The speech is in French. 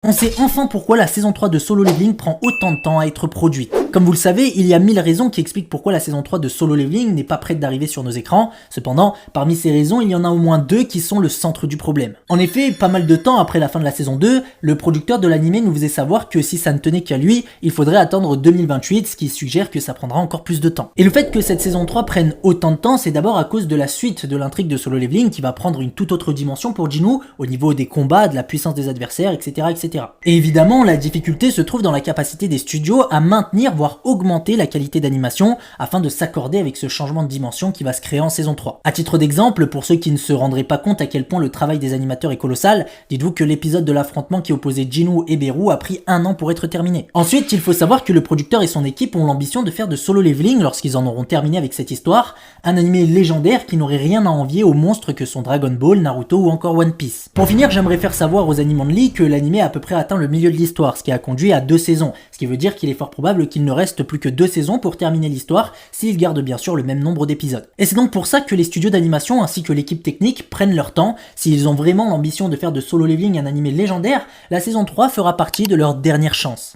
On sait enfin pourquoi la saison 3 de Solo Leveling prend autant de temps à être produite. Comme vous le savez, il y a 1000 raisons qui expliquent pourquoi la saison 3 de Solo Leveling n'est pas prête d'arriver sur nos écrans. Cependant, parmi ces raisons, il y en a au moins 2 qui sont le centre du problème. En effet, pas mal de temps après la fin de la saison 2, le producteur de l'anime nous faisait savoir que si ça ne tenait qu'à lui, il faudrait attendre 2028, ce qui suggère que ça prendra encore plus de temps. Et le fait que cette saison 3 prenne autant de temps, c'est d'abord à cause de la suite de l'intrigue de Solo Leveling qui va prendre une toute autre dimension pour Jinwoo, au niveau des combats, de la puissance des adversaires, etc. etc. Et évidemment, la difficulté se trouve dans la capacité des studios à maintenir, voire augmenter la qualité d'animation afin de s'accorder avec ce changement de dimension qui va se créer en saison 3. À titre d'exemple, pour ceux qui ne se rendraient pas compte à quel point le travail des animateurs est colossal, dites-vous que l'épisode de l'affrontement qui opposait Jinwoo et Beru a pris 1 an pour être terminé. Ensuite, il faut savoir que le producteur et son équipe ont l'ambition de faire de Solo Leveling, lorsqu'ils en auront terminé avec cette histoire, un animé légendaire qui n'aurait rien à envier aux monstres que sont Dragon Ball, Naruto ou encore One Piece. Pour finir, j'aimerais faire savoir aux Animonly que l'animé a à peu près atteint le milieu de l'histoire, ce qui a conduit à 2 saisons, ce qui veut dire qu'il est fort probable qu'il ne reste plus que 2 saisons pour terminer l'histoire, s'il garde bien sûr le même nombre d'épisodes. Et c'est donc pour ça que les studios d'animation ainsi que l'équipe technique prennent leur temps. S'ils ont vraiment l'ambition de faire de Solo Leveling un animé légendaire, la saison 3 fera partie de leur dernière chance.